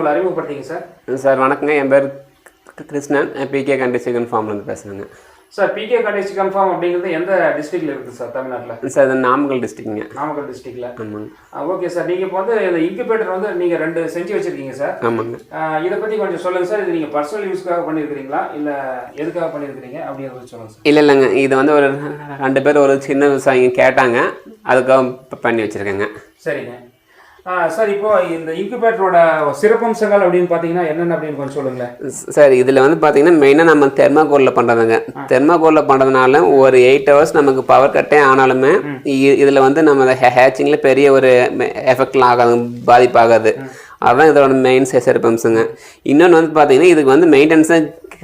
உங்களை அறிமுகப்படுத்திங்க sir. Sir வணக்கங்க, என் பேர் கிருஷ்ணன், பிகே கண்ட்ரி சிக்கன் ஃபார்ம்லேருந்து பேசுகிறேங்க. Sir PK country chicken farm அப்படிங்கிறது எந்த டிஸ்ட்ரிக்டில் இருக்குது சார் தமிழ்நாட்டில்? சார் இது நாமக்கல் டிஸ்ட்ரிக்ட்ங்க. நாமக்கல் டிஸ்ட்ரிக்டில். ஆமாங்க. ஓகே சார், நீங்கள் இப்போ வந்து இந்த இன்குபேட்டர் வந்து நீங்கள் 2 செஞ்சு வச்சுருக்கீங்க சார். ஆமாங்க. இதை பற்றி கொஞ்சம் சொல்லுங்கள் சார். இது நீங்கள் பர்சனல் யூஸ்க்காக பண்ணியிருக்கிறீங்களா இல்லை எதுக்காக பண்ணியிருக்கிறீங்க அப்படிங்கிறத சொல்லுங்கள் சார். இல்லைங்க, இது வந்து ஒரு 2 பேர் ஒரு சின்ன விவசாயிங்க கேட்டாங்க, அதுக்காக பண்ணி வச்சுருக்கேங்க. சரிங்க சார். இப்போ இந்த இன்குபேட்டரோட சிறப்பம்சங்கள் அப்படின்னு பார்த்தீங்கன்னா என்னென்ன அப்படின்னு கொஞ்சம் சொல்லுங்களேன் சார். இதில் வந்து பார்த்தீங்கன்னா மெயினாக நம்ம தெர்மாகோலில் பண்ணுறதுங்க. தெர்மாகோலில் பண்ணுறதுனால ஒரு 8 ஹவர்ஸ் நமக்கு பவர் கட்டே ஆனாலுமே இதில் வந்து நம்ம ஹேச்சிங்கில் பெரிய ஒரு எஃபெக்ட்லாம் ஆகாது, பாதிப்பாகாது. அதுதான் இதோட மெயின் சிறப்பம்சங்க. இன்னொன்று வந்து பார்த்தீங்கன்னா இதுக்கு வந்து மெயின்டெனன்ஸே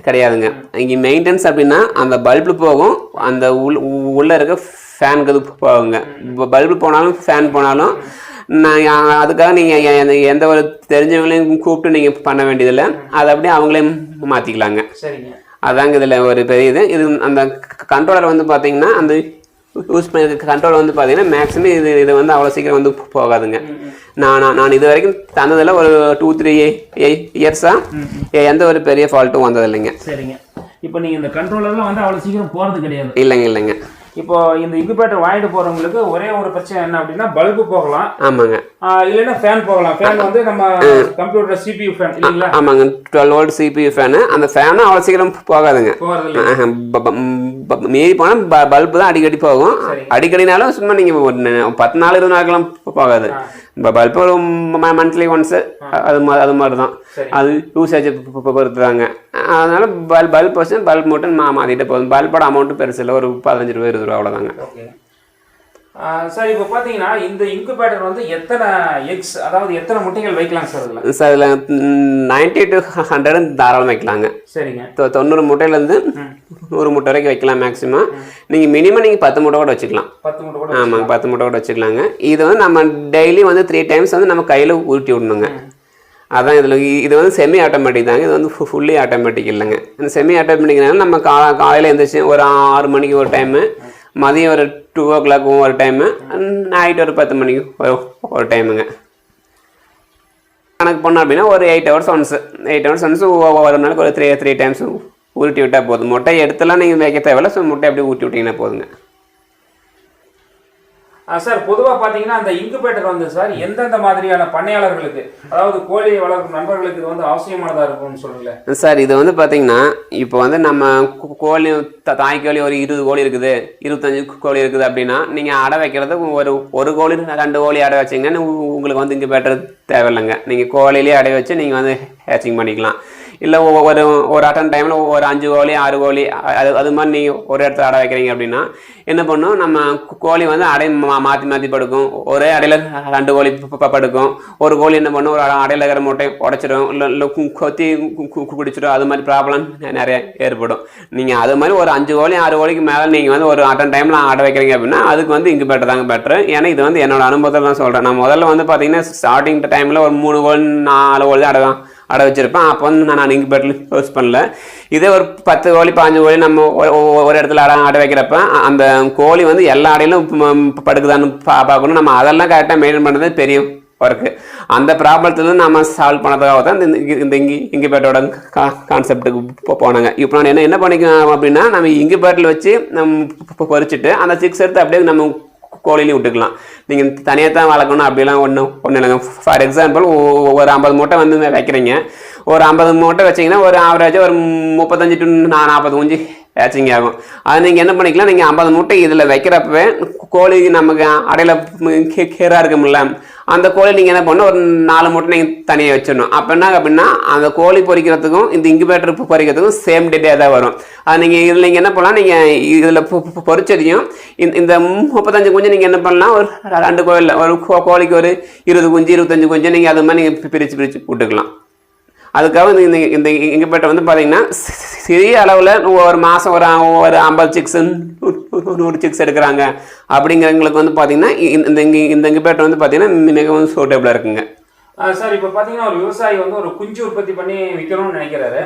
கிடையாதுங்க. இங்கே மெயின்டெனன்ஸ் அப்படின்னா அந்த பல்பு போகும், அந்த உள்ளே இருக்க ஃபேனுக்கு இது போகுங்க. பல்பு போனாலும் ஃபேன் போனாலும் நான் அதுக்காக நீங்கள் எந்த ஒரு தெரிஞ்சவங்களையும் கூப்பிட்டு நீங்கள் பண்ண வேண்டியதில்லை, அதை அப்படியே அவங்களே மாற்றிக்கலாங்க. சரிங்க. அதாங்க இதில் ஒரு பெரிய இது. அந்த கண்ட்ரோலர் வந்து பார்த்தீங்கன்னா அந்த யூஸ் பண்ணி கண்ட்ரோல் வந்து பார்த்தீங்கன்னா மேக்ஸிமம் இது வந்து அவ்வளோ சீக்கிரம் வந்து போகாதுங்க. நான் இது வரைக்கும் தந்ததில் ஒரு 2-3 இயர்ஸாக எந்த ஒரு பெரிய ஃபால்ட்டும் வந்ததில்லைங்க. சரிங்க. இப்போ நீங்கள் இந்த கண்ட்ரோலர்லாம் வந்து அவ்வளோ சீக்கிரம் போகிறது கிடையாது? இல்லைங்க. இப்போ இந்த இன்குபேட்டர் வாங்கிட்டு போறவங்களுக்கு ஒரே ஒரு பிரச்சனை என்ன அப்படின்னா பல்பு போகலாம். ஆமாங்க. இல்லைன்னா ஃபேன் போகலாம். ஃபேன் வந்து நம்ம கம்ப்யூட்டர் CPU ஃபேன் இல்லைங்களா? ஆமாங்க, 12 வோல்ட் CPU ஃபேனு. அந்த ஃபேனும் அவ்வளோ சீக்கிரம் போகாதுங்க. மீறி போனால் பல்பு தான் அடிக்கடி போகும். அடிக்கடினாலும் சும்மா நீங்கள் 10 நாள் 20 நாளுக்கெல்லாம் போகாது. பல்பு ஒரு மந்த்லி ஒன்ஸு அது மாதிரி தான். அது யூசேஜ் பொறுத்துதாங்க. அதனால பல்ப் வச்சு பல்ப் மட்டும் மாற்றிட்டு போதும். பல்போட அமௌண்ட்டு பெருசு இல்லை, ஒரு 15 ரூபா 20 ரூபா அவ்வளோதாங்க. சார் இப்போ பார்த்தீங்கன்னா இந்த இன்குபேட்டர் வந்து எத்தனை எக்ஸ், அதாவது எத்தனை முட்டைகள் வைக்கலாம் சார் இதில்? சார் இதில் 90 to 100 தாராளம் வைக்கலாங்க. சரிங்க. 90 முட்டையிலேருந்து 100 முட்டை வரைக்கும் வைக்கலாம் மேக்ஸிமம். நீங்கள் மினிமம் 10 முட்டை கூட வச்சுக்கலாம். 10 முட்டை கூட? ஆமாங்க, 10 முட்டை கூட வச்சுக்கலாங்க. இது வந்து நம்ம டெய்லி வந்து 3 டைம்ஸ் வந்து நம்ம கையில் ஊட்டி விடணுங்க. அதான் இதில் இது வந்து செமி ஆட்டோமேட்டிக் தாங்க. இது வந்து ஃபுல்லி ஆட்டோமேட்டிக் இல்லைங்க. இந்த செமி ஆட்டோமேட்டிக்னால நம்ம காலையில் எழுந்திரிச்சு ஒரு 6 மணிக்கு ஒரு டைமு, மதியம் ஒரு 2 o'clock ஒரு டைமு, நைட் ஒரு 10 மணிக்கு ஒரு டைமுங்க. கணக்கு பண்ணோம் அப்படின்னா ஒரு 8 hours ஒன்ஸு ஒரு நாளைக்கு ஒரு 3 டைம்ஸ் ஊட்டி விட்டால் போதும். முட்டையை எடுத்துலாம் நீங்கள் வைக்க தேவையில்ல. ஸோ முட்டை அப்படியே ஊட்டி விட்டிங்கன்னா போதுங்க. சார் பொதுவாக பார்த்தீங்கன்னா அந்த இன்குபேட்டர் வந்து சார் எந்தெந்த மாதிரியான பண்ணையாளர்களுக்கு, அதாவது கோழி வளர்க்கும் நண்பர்களுக்கு இது வந்து அவசியமானதாக இருக்கும்னு சொல்லுங்களேன் சார். இது வந்து பார்த்தீங்கன்னா இப்போ வந்து நம்ம கோழி தாய் கோழி ஒரு 20 கோழி இருக்குது, 25 கோழி இருக்குது அப்படின்னா நீங்கள் அடை வைக்கிறது ஒரு கோழி 2 கோழி அடை வச்சிங்கன்னா உங்களுக்கு வந்து இன்குபேட்டர் தேவையில்லைங்க. நீங்கள் கோழிலேயே அடை வச்சு நீங்கள் வந்து ஹேச்சிங் பண்ணிக்கலாம். இல்லை ஒரு அட்டன் டைமில் ஒரு 5 கோழி 6 கோழி அது மாதிரி நீங்கள் ஒரு இடத்துல அடை வைக்கிறீங்க அப்படின்னா என்ன பண்ணும், நம்ம கோழி வந்து அடை மாற்றி படுக்கும். ஒரே அடையில் 2 கோழி படுக்கும். ஒரு கோழி என்ன பண்ணும், ஒரு அடையில் இருக்கிற முட்டை உடச்சிடும், இல்லை கொத்தி குடிச்சிடும். அது மாதிரி ப்ராப்ளம் நிறைய ஏற்படும். நீங்கள் அது மாதிரி ஒரு 5 கோழி 6 கோழிக்கு மேலே நீங்கள் வந்து ஒரு அட்டன் டைமில் அடை வைக்கிறீங்க அப்படின்னா அதுக்கு வந்து இன்குபேட்டர் தாங்க பெட்ரு. ஏன்னா இது வந்து என்னோட அனுபவத்தில் தான் சொல்கிறேன். நான் முதல்ல வந்து பார்த்தீங்கன்னா ஸ்டார்டிங் டைமில் ஒரு 3 கோழி 4 கோழி அடை வச்சுருப்பேன். அப்போ வந்து நான் இன்குபேட்டர் யூஸ் பண்ணல. இதே ஒரு 10 கோழி 15 கோழி நம்ம ஒரு இடத்துல அடை வைக்கிறப்ப அந்த கோழி வந்து எல்லா அடையிலும் படுக்குதான்னு பார்க்கணும். நம்ம அதெல்லாம் கரெக்டாக மெயின்டைன் பண்ணுறது பெரிய ஒர்க்கு. அந்த ப்ராப்ளத்துலேருந்து நம்ம சால்வ் பண்ணதுக்காக தான் இந்த இன்குபேட்டரோட கான்செப்டுக்கு போனாங்க. இப்போ நான் என்ன பண்ணிக்கலாம் அப்படின்னா, நம்ம இன்குபேட்டரில் வச்சு நம்ம பொறிச்சிட்டு அந்த 6 எடுத்து அப்படியே நம்ம கோழிலையும் விட்டுக்கலாம். நீங்கள் தனியாக தான் வளர்க்கணும் அப்படிலாம் ஒன்றும் இல்லைங்க. ஃபார் எக்ஸாம்பிள் ஒரு 50 மூட்டை வந்து வைக்கிறீங்க. ஒரு 50 மூட்டை வச்சிங்கன்னா ஒரு ஆவரேஜாக ஒரு 35 to 40 குஞ்சு ஹேச்சிங் ஆகும். அது நீங்கள் என்ன பண்ணிக்கலாம், நீங்கள் 50 மூட்டை இதில் வைக்கிறப்பவே கோழி நமக்கு அடையில் கேராக இருக்கும்ல, அந்த கோழி நீங்கள் என்ன பண்ணணும், ஒரு 4 மூட்டை நீங்கள் தனியாக வச்சிடணும். அப்போ என்ன அப்படின்னா அந்த கோழி பொறிக்கிறதுக்கும் இந்த இன்குபேட்டர் பொறிக்கிறதுக்கும் சேம் டேட்டே தான் வரும். அது நீங்கள் என்ன பண்ணலாம், நீங்கள் இதில் பொறிச்சதையும் இந்த 35 குஞ்சு நீங்கள் என்ன பண்ணலாம், ஒரு 2 கோழியில் ஒரு கோழிக்கு ஒரு 20 குஞ்சு 25 குஞ்சு நீங்கள் அது மாதிரி நீங்கள் பிரித்து விட்டுக்கலாம். அதுக்காக இந்த இன்குபேட்டர் வந்து பார்த்தீங்கன்னா சிறிய அளவில் ஒரு மாதம் ஒரு 50 சிக்ஸ் 100 சிக்ஸ் எடுக்கிறாங்க அப்படிங்கிறவங்களுக்கு வந்து பார்த்தீங்கன்னா இந்த இன்குபேட்டர் வந்து பார்த்தீங்கன்னா மிகவும் சூட்டபிளாக இருக்குங்க. சார் இப்போ பார்த்தீங்கன்னா ஒரு விவசாயி வந்து ஒரு குஞ்சு உற்பத்தி பண்ணி விற்கணும்னு நினைக்கிறாரு.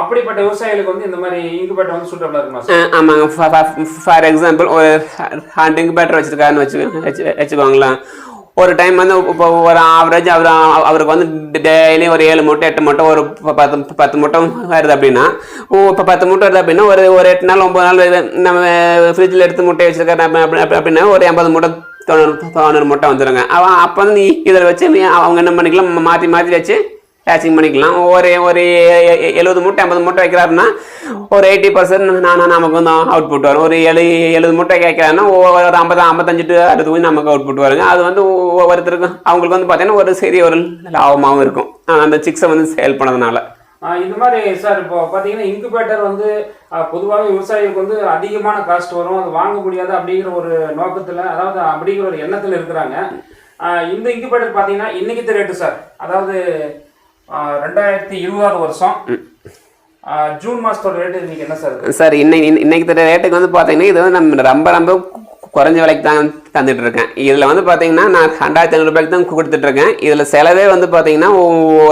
அப்படிப்பட்ட விவசாயிகளுக்கு வந்து இந்த மாதிரி இன்குபேட்டர் வந்து சூட்டபிளாக இருக்குமா சார்? ஆமாங்க. ஃபார் எக்ஸாம்பிள் ஒரு 2 இன்குபேட்டர் வச்சுருக்காருன்னு வச்சுக்கோங்களேன். ஒரு டைம் வந்து இப்போ ஒரு ஆவரேஜ் அவருக்கு வந்து டெய்லி ஒரு 7 மூட்டை 8 மூட்டை ஒரு 10 மூட்டை வருது அப்படின்னா, இப்போ 10 மூட்டை வருது அப்படின்னா ஒரு 8 நாள் 9 நாள் நம்ம ஃப்ரிட்ஜில் எடுத்து முட்டை வச்சிருக்காரு அப்படின்னா ஒரு 80 மூட்டை 90 மூட்டை வந்துடுங்க. அப்போ வந்து நீ இதில் வச்சு அவங்க என்ன பண்ணிக்கலாம், மாற்றி மாற்றி வச்சு ஹேச்சிங் பண்ணிக்கலாம். ஒரு 70 மூட்டை 50 மூட்டை வைக்கிறாருன்னா ஒரு 80% நமக்கு வந்து அவுட்புட் வரும். ஒரு 70 மூட்டை வைக்கிறாருன்னா ஒரு 55 to 60 நமக்கு அவுட்புட் வருங்க. அது வந்து ஒவ்வொருத்தருக்கும் அவங்களுக்கு வந்து பார்த்தீங்கன்னா ஒரு சரி ஒரு லாபமாகவும் இருக்கும் அந்த சிக்ஸை வந்து சேல் பண்ணதுனால. இந்த மாதிரி சார் இப்போ பார்த்தீங்கன்னா இன்குபேட்டர் வந்து பொதுவாக விவசாயிகளுக்கு வந்து அதிகமான காஸ்ட் வரும், அது வாங்க முடியாது அப்படிங்கிற ஒரு நோக்கத்தில், அதாவது அப்படிங்கிற ஒரு எண்ணத்தில் இருக்கிறாங்க. இந்த இன்குபேட்டர் பார்த்தீங்கன்னா இன்னைக்கு ரேட்டு சார், அதாவது 2020 வருஷம் ஜூன் மாதத்தோட ரேட்டு இன்னைக்கு என்ன சார்? சார் இன்னைக்கு ரேட்டுக்கு வந்து பார்த்தீங்கன்னா இது வந்து நம்ம ரொம்ப குறைஞ்ச விலைக்கு தான் தந்துட்டு இருக்கேன். இதில் வந்து பார்த்தீங்கன்னா நான் 2500 ரூபாய்க்கு தான் கொடுத்துட்ருக்கேன். இதில் செலவே வந்து பார்த்தீங்கன்னா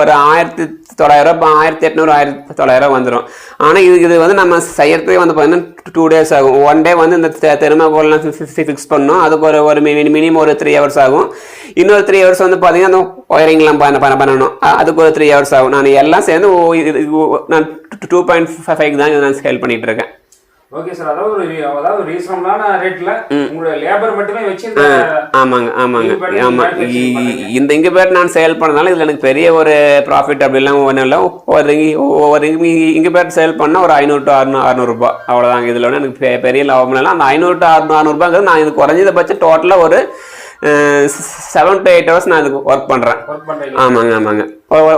ஒரு 1900 1800 1900 வந்துடும். ஆனால் இது வந்து நம்ம செய்யறதுக்கு வந்து பார்த்தீங்கன்னா 2 days ஆகும். 1 day வந்து இந்த தெர்மாகோல்லாம் ஃபிக்ஸ் பண்ணணும், அதுக்கு ஒரு மினிமம் ஒரு 3 hours ஆகும். இன்னொரு 3 hours வந்து பார்த்தீங்கன்னா அந்த ஒயரிங்லாம் பண்ணணும், அதுக்கு ஒரு 3 hours ஆகும். நான் எல்லாம் சேர்ந்து நான் 2.5 தான் நான் சேல் பண்ணிட்டு இருக்கேன். ஓகே சார், அதாவது ரீசனபிளான ரேட்ல உங்களோட லேபர் மட்டுமே வச்சு ஆமாங்க இந்த இன்குபேட்டர் நான் சேல் பண்ணதால இதுல எனக்கு பெரிய ஒரு ப்ராஃபிட் அப்படிலாம் ஒன்றும் இல்லை. ஒரு இன்குபேட்டர் சேல் பண்ணால் ஒரு 500 to 600 ரூபாய் அவ்வளோதாங்க. இதில் ஒன்று எனக்கு பெரிய லாபம் இல்லை. அந்த 500 to 600 ரூபாய்ங்கிறது நான் இது குறைஞ்சபட்சம் டோட்டலாக ஒரு 7 to 8 hours நான் இதுக்கு ஒர்க் பண்ணுறேன். ஆமாங்க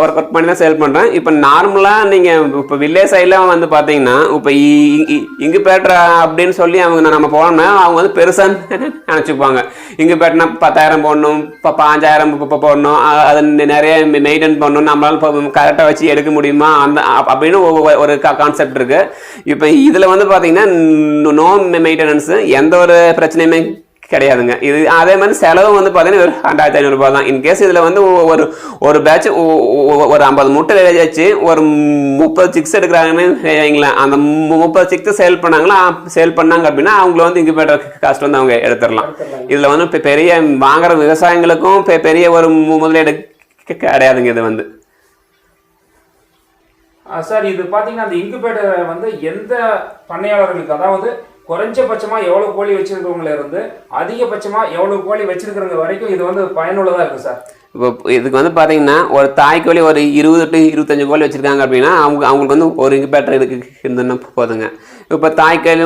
ஒர்க் பண்ணி தான் சேல் பண்ணுறேன். இப்போ நார்மலாக நீங்கள் இப்போ வில்லேஜ் சைடில் வந்து பார்த்தீங்கன்னா இப்போ இன்குபேட்டர் அப்படின்னு சொல்லி அவங்க நம்ம போனோம்னா அவங்க வந்து பெருசாக நினச்சிப்பாங்க. இன்குபேட்டர்னா 10,000 போடணும், இப்போ 5,000 போடணும், அதை நிறைய மெயின்டைன் பண்ணணும், நம்மளால இப்போ கரெக்டாக வச்சு எடுக்க முடியுமா அப்படின்னு ஒரு கான்செப்ட் இருக்குது. இப்போ இதில் வந்து பார்த்தீங்கன்னா நோ மெயின்டெனன்ஸு, எந்த ஒரு பிரச்சனையுமே கிடையாதுங்க. இது அதே மாதிரி செலவு வந்து பார்த்தீங்கன்னா ஒரு 2500 ரூபாய் தான். இன்கேஸ் இதில் வந்து ஒரு பேட்ச் ஒரு 50 மூட்டை வச்சு ஒரு 30 சிக்ஸ் எடுக்கிறாங்கன்னு வைங்களேன். அந்த 30 சிக்ஸ் சேல் பண்ணாங்க அப்படின்னா அவங்கள வந்து இன்குபேட்டர் காஸ்ட் வந்து அவங்க எடுத்துடலாம். இதில் வந்து பெரிய வாங்குற விவசாயிகளுக்கும் பெரிய ஒரு முதலீடு கிடையாதுங்க இது வந்து. சார் இது பார்த்தீங்கன்னா அந்த இன்குபேட்டர் வந்து எந்த பண்ணையாளர்களுக்கு, அதாவது குறைஞ்சபட்சமா எவ்வளவு கோழி வச்சிருக்கிறவங்கள இருந்து அதிகபட்சமா எவ்வளவு கோழி வச்சிருக்கிறவங்க வரைக்கும் இது வந்து பயனுள்ளதா இருக்கு சார்? இப்போ இதுக்கு வந்து பார்த்தீங்கன்னா ஒரு தாய்க்கோழி ஒரு 20 to 25 கோழி வச்சுருக்காங்க அப்படின்னா அவங்களுக்கு வந்து ஒரு இன்குபேட்டர் இதுக்கு இருந்துன்னு போதுங்க. இப்போ தாய்க்கோழி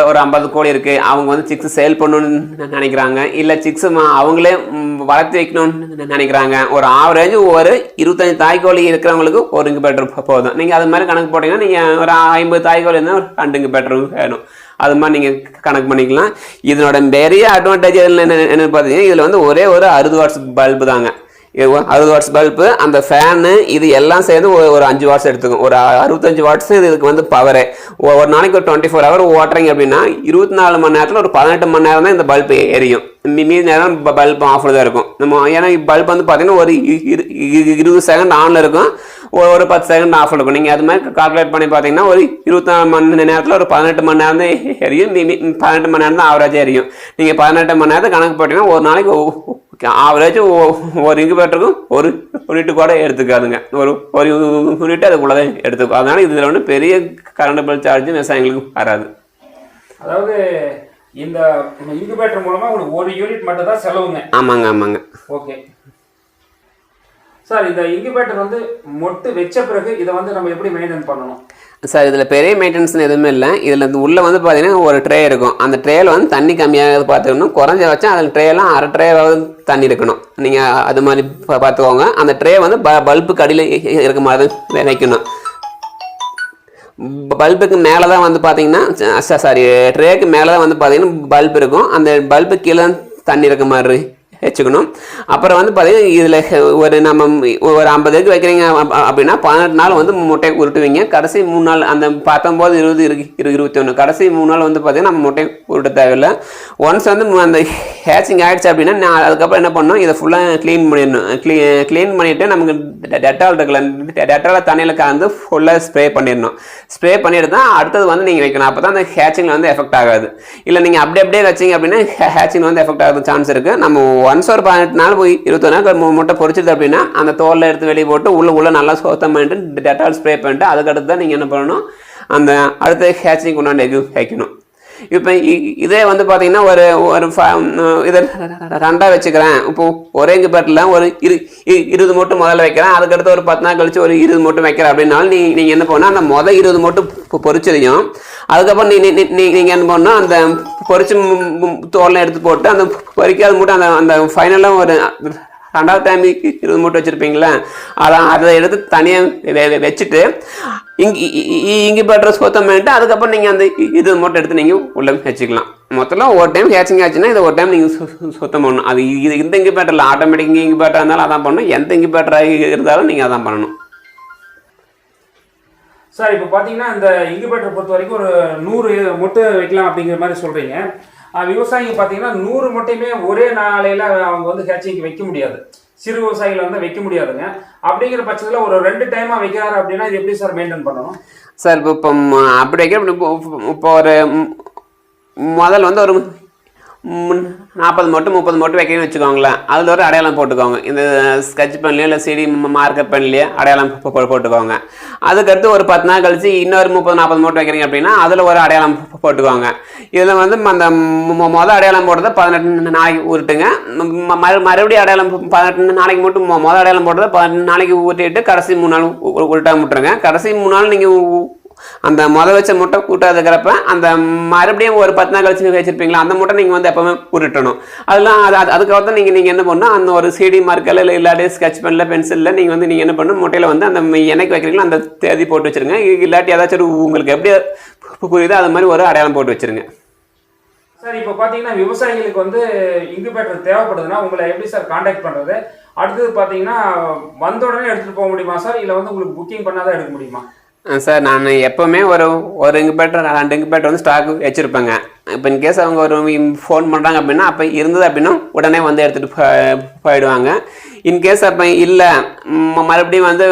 ஒரு 50 கோழி இருக்குது, அவங்க வந்து சிக்ஸ் சேல் பண்ணணும்னு நினைக்கிறாங்க, இல்லை சிக்ஸ் அவங்களே வளர்த்து வைக்கணும்னு நினைக்கிறாங்க. ஒரு ஆவரேஜ் ஒரு 25 தாய்க்கோழி இருக்கிறவங்களுக்கு ஒரு இன்குபேட்டர் போதும். நீங்கள் அது மாதிரி கணக்கு போட்டிங்கன்னா நீங்கள் ஒரு 50 தாய்க்கோழி இருந்தால் ஒரு 2 இன்குபேட்டரும் வேணும். அது மாதிரி நீங்கள் கணக்கு பண்ணிக்கலாம். இதனோட பெரிய அட்வான்டேஜ் என்னன்னு பார்த்தீங்கன்னா இதில் வந்து ஒரே ஒரு 60 வாட்ஸ் பல்பு தாங்க. 60 வாட்ஸ் பல்பு, அந்த ஃபேனு, இது எல்லாம் சேர்ந்து ஒரு 5 வாட்ஸ் எடுத்துக்கும். ஒரு 65 வாட்ஸ் இதுக்கு வந்து பவரு. ஒரு நாளைக்கு ஒரு 24 hour ஓட்டுறீங்க அப்படின்னா 24 மணி நேரத்தில் ஒரு 18 மணி நேரம் தான் இந்த பல்பு எரியும். மீதி நேரம் பல்பு ஆஃபில் தான் இருக்கும். நம்ம ஏன்னா பல்ப் வந்து பார்த்தீங்கன்னா ஒரு 20 செகண்ட் ஆனில் இருக்கும், ஒரு 10 செகண்ட் ஆஃபில் இருக்கும். நீங்கள் அது மாதிரி கால்குலேட் பண்ணி பார்த்தீங்கன்னா ஒரு 24 மணி நேரத்தில் ஒரு 18 மணி நேரம் தான் எரியும். 18 மணி நேரம் தான் ஆவரேஜாக எரியும். நீங்கள் 18 மணி நேரத்தை கணக்கு போட்டிங்கன்னா ஒரு நாளைக்கு ஆவரேஜ் ஒரு இன்குபேட்டருக்கும் ஒரு யூனிட்டு கூட எடுத்துக்காதுங்க. ஒரு யூனிட் அதுக்குள்ளே தான் எடுத்துக்கும். அதனால இதில் வந்து பெரிய கரண்ட் பில் சார்ஜ் விவசாயிகளுக்கு வராது. அதாவது இந்த இன்குபேட்டர் மூலமா உங்களுக்கு ஒரு யூனிட் மட்டும் தான் செலவுங்க. ஆமாங்க. ஓகே சார், இந்த இன்குபேட்டர் வந்து மொட்டு வச்ச பிறகு இதை வந்து நம்ம எப்படி மெயின்டைன் பண்ணணும் சார்? இதில் பெரிய மெயின்டெனன்ஸ் எதுவுமே இல்லை. இதில் உள்ளே வந்து பார்த்தீங்கன்னா ஒரு ட்ரே இருக்கும். அந்த ட்ரேயில் வந்து தண்ணி கம்மியாக பார்த்துக்கணும். குறைஞ்ச வச்சா அதில் ட்ரேலாம் அரை ட்ரேவாவது தண்ணி இருக்கணும். நீங்கள் அது மாதிரி பார்த்துக்கோங்க. அந்த ட்ரே வந்து பல்புக்கு அடியில் இருக்க மாதிரி வைக்கணும். பல்புக்கு மேலே தான் வந்து பார்த்தீங்கன்னா ட்ரேக்கு மேலே தான் வந்து பார்த்தீங்கன்னா பல்ப் இருக்கும். அந்த பல்பு கீழே தண்ணி இருக்க மாதிரி வச்சுக்கணும். அப்புறம் வந்து பார்த்தீங்கன்னா இதில் ஒரு நம்ம ஒரு 50 எக் வைக்கிறீங்க அப்படின்னா 18 நாள் வந்து முட்டையை உருட்டுவீங்க. கடைசி 3 நாள் அந்த 19, 20, 21 கடைசி 3 நாள் வந்து பார்த்தீங்கன்னா நம்ம முட்டையை உருட்ட தேவையில்லை. ஒன்ஸ் வந்து அந்த ஹேச்சிங் ஆகிடுச்சு அப்படின்னா நான் அதுக்கப்புறம் என்ன பண்ணணும், இதை ஃபுல்லாக க்ளீன் பண்ணிடணும். க்ளீன் பண்ணிவிட்டு நமக்கு டெட்டால் இருக்குல்ல, டெட்டால் தண்ணியில் கலந்து ஃபுல்லாக ஸ்ப்ரே பண்ணிடணும். ஸ்ப்ரே பண்ணிட்டு தான் அடுத்தது வந்து நீங்கள் வைக்கணும். அப்போ தான் அந்த ஹேச்சிங்கில் வந்து எஃபெக்ட் ஆகாது. இல்லை நீங்கள் அப்படியே வச்சிங்க அப்படின்னா ஹேச்சிங் வந்து எஃபெக்ட் ஆகிறது சான்ஸ் இருக்குது. நம்ம ஒன்ஸ் ஒரு 18 நாள் போய் 21 நாள் முட்டை பொரிச்சிது அப்படின்னா அந்த தோலில் எடுத்து வெளியே போட்டு உள்ள நல்லா சுத்தம் பண்ணிட்டு டெட்டால் ஸ்ப்ரே பண்ணிட்டு அதுக்கடுத்து தான் நீங்கள் என்ன பண்ணணும், அந்த அடுத்த ஹேச்சிங் கொண்டாந்து எக் வைக்கணும். இப்போ இதே வந்து பார்த்தீங்கன்னா ஒரு இதை ரெண்டாக வச்சுக்கிறேன். இப்போ ஒரே இன்குபேட்டரில் ஒரு 20 மூட்டை முதல்ல வைக்கிறேன், அதுக்கடுத்து ஒரு 10 நாள் கழிச்சு ஒரு 20 மூட்டை வைக்கிறேன் அப்படின்னாலும் நீங்கள் என்ன பண்ணணும், அந்த 20 மூட்டை பொரிச்சதையும் அதுக்கப்புறம் நீங்கள் என்ன பண்ணணும், அந்த பொரிச்சு தோலை எடுத்து போட்டு அந்த பொரிக்காத மூட்டை அந்த ஃபைனலாக ஒரு ரெண்டாவது டைம் 20 மூட்டை வச்சுருப்பீங்களே அதை எடுத்து தனியாக வச்சுட்டு இன்குபேட்டரை சுத்தம் பண்ணிட்டு அதுக்கப்புறம் நீங்கள் அந்த 20 மூட்டை எடுத்து நீங்கள் உள்ளே வச்சுக்கலாம். மொத்தம் ஒரு டைம் ஹேச்சிங் ஆச்சுன்னா இதை ஒரு டைம் நீங்கள் சுத்தம் பண்ணணும். அது இந்த இன்குபேட்டரில் ஆட்டோமேட்டிக் இன்குபேட்டராக இருந்தாலும் அதான் பண்ணணும், எந்த இன்குபேட்டராக இருந்தாலும் நீங்கள் அதான் பண்ணணும். சார் இப்போ பார்த்தீங்கன்னா இந்த இன்குபேட்டரை பொறுத்த வரைக்கும் ஒரு 100 முட்டை வைக்கலாம் அப்படிங்கிற மாதிரி சொல்கிறீங்க. விவசாயிங்க பார்த்தீங்கன்னா 100 முட்டையுமே ஒரே நாளையில் அவங்க வந்து ஹேச்சிங்க்கு வைக்க முடியாது, சிறு விவசாயிகள் வந்து வைக்க முடியாதுங்க. அப்படிங்கிற பட்சத்தில் ஒரு 2 டைமாக வைக்கிறாரு அப்படின்னா இது எப்படி சார் மெயின்டைன் பண்ணணும் சார்? இப்போ அப்படி வைக்க இப்போ ஒரு முதல் வந்து ஒரு 40 மூட்டை 30 மூட்டை வைக்கணும்னு வச்சுக்கோங்களேன். அதில் ஒரு அடையாளம் போட்டுக்கோங்க, இந்த ஸ்கெட்ச் பென்லையோ இல்லை சிடி மார்க்கர் பென்லையோ அடையாளம் போட்டுக்கோங்க. அதுக்கடுத்து ஒரு 10 நாள் கழிச்சு இன்னொரு 30-40 மூட்டை வைக்கிறீங்க அப்படின்னா அதில் ஒரு அடையாளம் போட்டுக்கோங்க. இதில் வந்து அந்த மொதல் அடையாளம் போடுறத 18 நாளைக்கு ஊருட்டுங்க. மறுபடியும் அடையாளம் 18 நாளைக்கு மட்டும் மொதல் அடையாளம் போடுறத 18 நாளைக்கு ஊட்டிட்டு கடைசி 3 நாள் உருட்டாக விட்டுருங்க. கடைசி 3 நாள் நீங்கள் அந்த வச்ச முட்டை கூட்டாதுக்கிறப்ப அந்த மறுபடியும் ஒரு 10 நாள் கழிச்சு வச்சிருப்பீங்களா அந்த முட்டை நீங்கள் வந்து எப்பவுமே உருட்டணும். அதெல்லாம் அதுக்கப்புறம் தான் நீங்கள் என்ன பண்ணணும், அந்த ஒரு சிடி மார்க்கில் இல்லாட்டி ஸ்கெட்ச் பென்ல பென்சிலில் நீங்கள் வந்து நீங்கள் என்ன பண்ணணும், முட்டையில் வந்து அந்த என்னைக்கு வைக்கிறீங்களோ அந்த தேதி போட்டு வச்சுருங்க. இல்லாட்டி ஏதாச்சும் உங்களுக்கு எப்படி புரியுதோ அது மாதிரி ஒரு அடையாளம் போட்டு வச்சுருங்க. சார் இப்போ பார்த்தீங்கன்னா விவசாயிகளுக்கு வந்து இன்குபேட்டர் தேவைப்படுதுன்னா உங்களை எப்படி சார் காண்டாக்ட் பண்ணுறது? அடுத்தது பார்த்தீங்கன்னா வந்த உடனே எடுத்துகிட்டு போக முடியுமா சார், இல்லை வந்து உங்களுக்கு புக்கிங் பண்ணாதான் எடுக்க முடியுமா? சார் நான் எப்போவுமே ஒரு இன்குபேட்டர் 2 இன்குபேட்டர் வந்து ஸ்டாக் வச்சுருப்பேங்க. இப்போ இன்கேஸ் அவங்க ஒரு ஃபோன் பண்ணுறாங்க அப்படின்னா அப்போ இருந்தது அப்படின்னா உடனே வந்து எடுத்துகிட்டு போயிடுவாங்க. இன்கேஸ் அப்போ இல்லை மறுபடியும் வந்து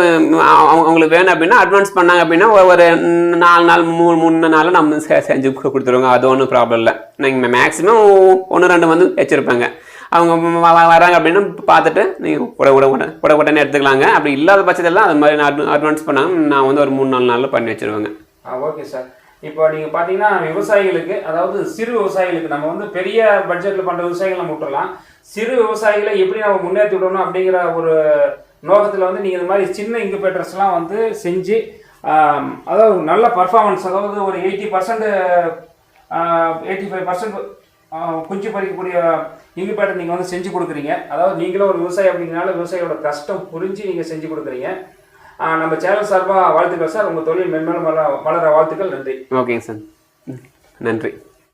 அவங்களுக்கு வேணும் அப்படின்னா அட்வான்ஸ் பண்ணாங்க அப்படின்னா ஒரு 4 நாள் 3 நாள் நம்ம செஞ்சு கொடுத்துருவாங்க. அது ஒன்றும் ப்ராப்ளம் இல்லை. நீங்கள் மேக்ஸிமம் 1-2 வந்து வச்சுருப்பாங்க. அவங்க வராங்க அப்படின்னு பார்த்துட்டு நீங்கள் உடனே எடுத்துக்கலாங்க. அப்படி இல்லாத பட்சத்தில் அது மாதிரி அட்வான்ஸ் பண்ணாங்க நான் வந்து ஒரு 3-4 நாளில் பண்ணி வச்சுருவேங்க. Okay sir. இப்போ நீங்கள் பார்த்தீங்கன்னா விவசாயிகளுக்கு, அதாவது சிறு விவசாயிகளுக்கு, நம்ம வந்து பெரிய பட்ஜெட்டில் பண்ணுற விவசாயிகளை முட்டலாம், சிறு விவசாயிகளை எப்படி நம்ம முன்னேற்றி விடணும் அப்படிங்கிற ஒரு நோக்கத்தில் வந்து நீங்கள் இந்த மாதிரி சின்ன இன்குபேட்டர்ஸ்லாம் வந்து செஞ்சு அதாவது நல்ல பர்ஃபார்மன்ஸ், அதாவது ஒரு 80% 85% குஞ்சு பறிக்கக்கூடிய இன்குபேட்டர் நீங்கள் வந்து செஞ்சு கொடுக்குறீங்க. அதாவது நீங்களும் ஒரு விவசாயி அப்படிங்கிறனால விவசாயியோட கஷ்டம் புரிஞ்சு நீங்கள் செஞ்சு கொடுக்குறீங்க. நம்ம சேனல் சார்பாக வாழ்த்துக்கள் சார். உங்கள் தொழில் மென்மேலும் வளர வாழ்த்துக்கள். நன்றி. ஓகேங்க சார், நன்றி.